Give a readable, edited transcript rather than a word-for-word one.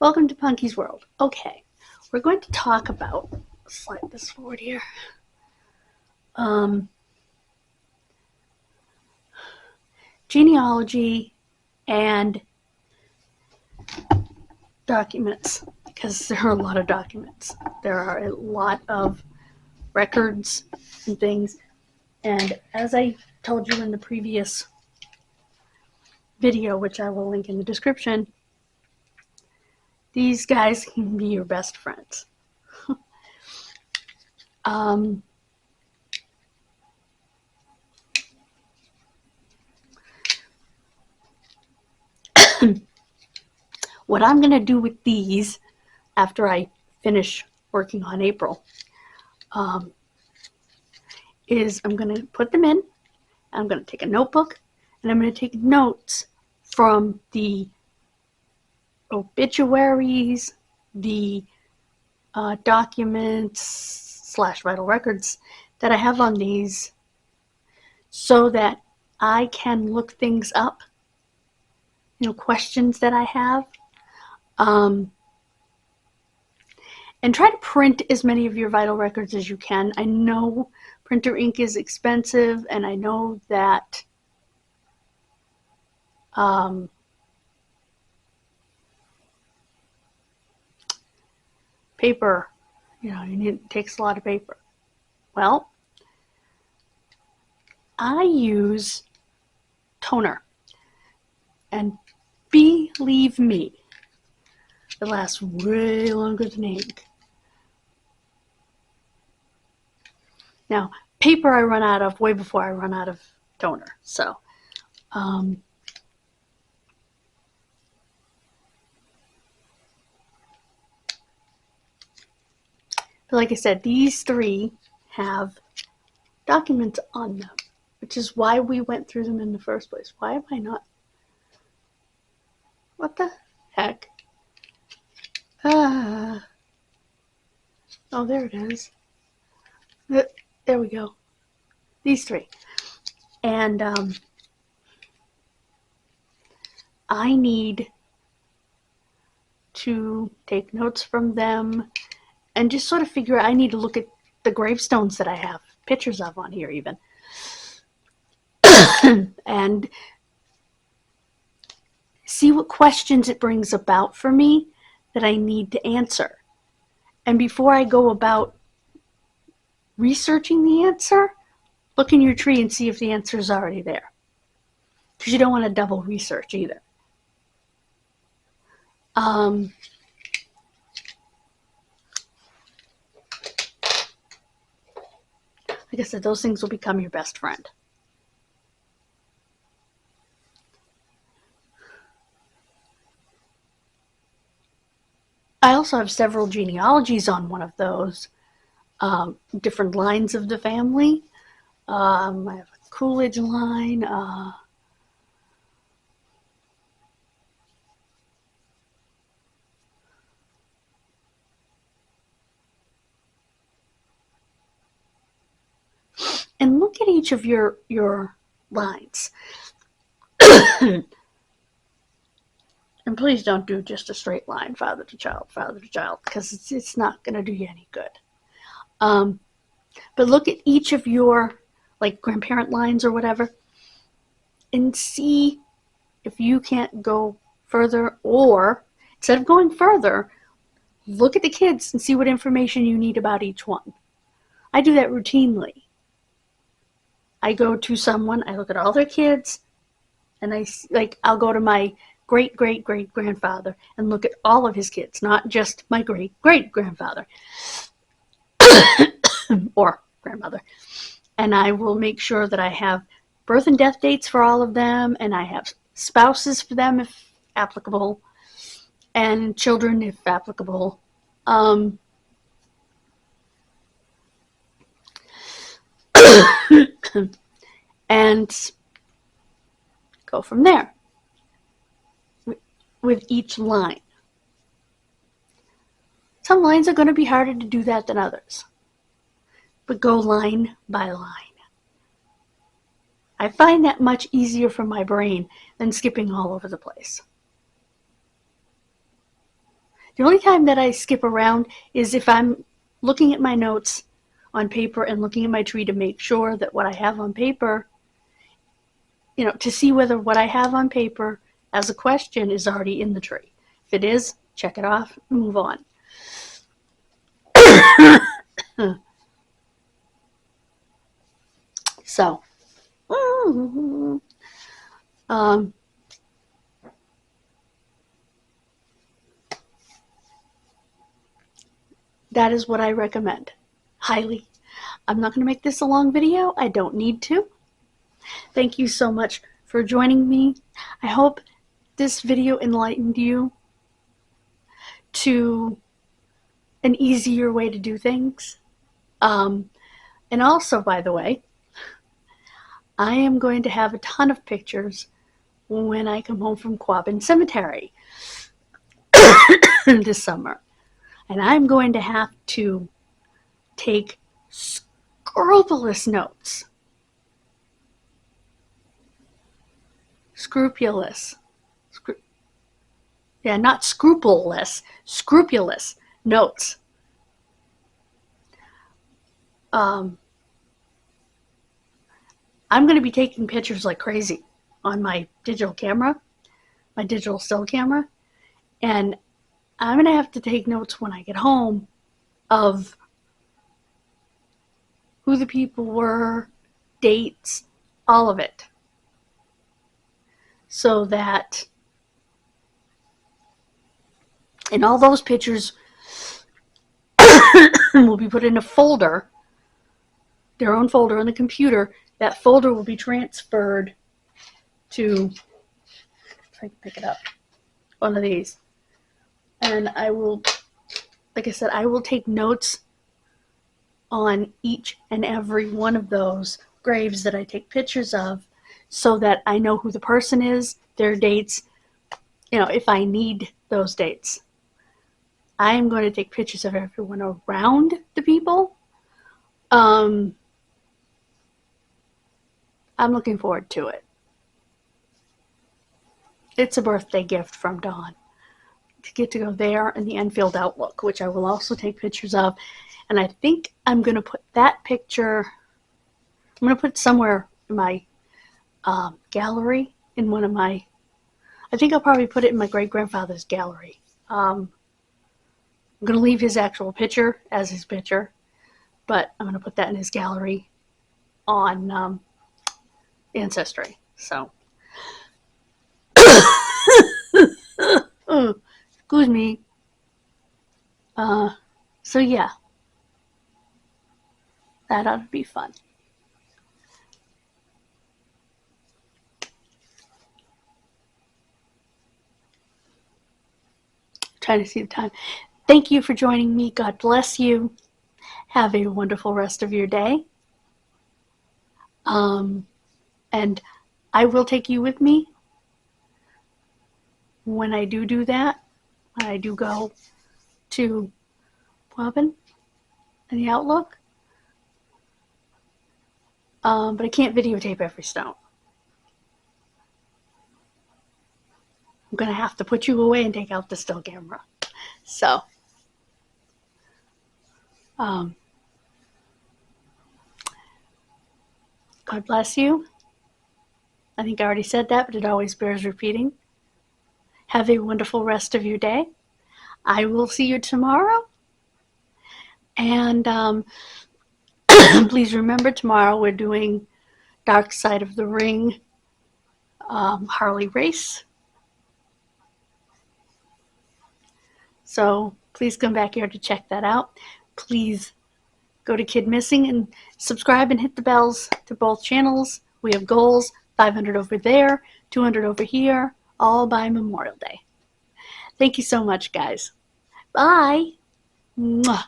Welcome to Punky's World. Okay, we're going to talk about, slide this forward here, genealogy and documents, because there are a lot of documents. There are a lot of records and things, and as I told you in the previous video, which I will link in the description, these guys can be your best friends. What I'm going to do with these after I finish working on April is I'm going to put them in. I'm going to take a notebook and I'm going to take notes from the obituaries, the documents / vital records that I have on these, so that I can look things up, questions that I have, and try to print as many of your vital records as you can. I know printer ink is expensive, and I know that paper, it takes a lot of paper. Well, I use toner, and believe me, it lasts way longer than ink. Now, paper I run out of way before I run out of toner, so but like I said, these three have documents on them, which is why we went through them in the first place. Why am I not? What the heck? Oh, there it is. There we go. These three. And I need to take notes from them and just sort of figure out, I need to look at the gravestones that I have pictures of on here even. And see what questions it brings about for me that I need to answer. And before I go about researching the answer, look in your tree and see if the answer is already there. Because you don't want to double research either. Like I said, those things will become your best friend. I also have several genealogies on one of those, different lines of the family. I have a Coolidge line, and look at each of your lines. And please don't do just a straight line, father to child, because it's not going to do you any good. But look at each of your, like, grandparent lines or whatever, and see if you can't go further, or instead of going further, look at the kids and see what information you need about each one. I do that routinely. I go to someone, I look at all their kids, and I'll go to my great-great-great-grandfather and look at all of his kids, not just my great-great-grandfather or grandmother. And I will make sure that I have birth and death dates for all of them, and I have spouses for them if applicable, and children if applicable. And go from there with each line. Some lines are going to be harder to do that than others, but go line by line. I find that much easier for my brain than skipping all over the place. The only time that I skip around is if I'm looking at my notes on paper and looking at my tree to make sure that what I have on paper, to see whether what I have on paper as a question is already in the tree. If it is, check it off and move on. So, that is what I recommend, highly. I'm not going to make this a long video. I don't need to. Thank you so much for joining me. I hope this video enlightened you to an easier way to do things. And also, by the way, I am going to have a ton of pictures when I come home from Quabbin Cemetery this summer. And I'm going to have to take scrupulous notes. Scrupulous. Not scrupulous. Scrupulous notes. I'm going to be taking pictures like crazy on my digital camera, my digital still camera, and I'm going to have to take notes when I get home of who the people were, dates, all of it, so that, and all those pictures will be put in a folder, their own folder on the computer. That folder will be transferred to, if I can pick it up, one of these. And I will, like I said, I will take notes on each and every one of those graves that I take pictures of, so that I know who the person is, their dates, if I need those dates. I am going to take pictures of everyone around the people. I'm looking forward to it. It's a birthday gift from Dawn to get to go there in the Enfield Outlook, which I will also take pictures of. And I think I'm going to put that picture, I'm going to put it somewhere in my gallery, in one of my, I think I'll probably put it in my great-grandfather's gallery. I'm going to leave his actual picture as his picture, but I'm going to put that in his gallery on Ancestry. So, excuse me. So yeah, that ought to be fun. Trying to see the time. Thank you for joining me. God bless you. Have a wonderful rest of your day. And I will take you with me when I do that, when I do go to Quabbin and the Outlook. But I can't videotape every stone. I'm going to have to put you away and take out the still camera. So, God bless you. I think I already said that, but it always bears repeating. Have a wonderful rest of your day. I will see you tomorrow. And please remember, tomorrow we're doing Dark Side of the Ring Harley race. So please come back here to check that out. Please go to Kid Missing and subscribe and hit the bells to both channels. We have goals, 500 over there, 200 over here, all by Memorial Day. Thank you so much, guys. Bye. Mwah.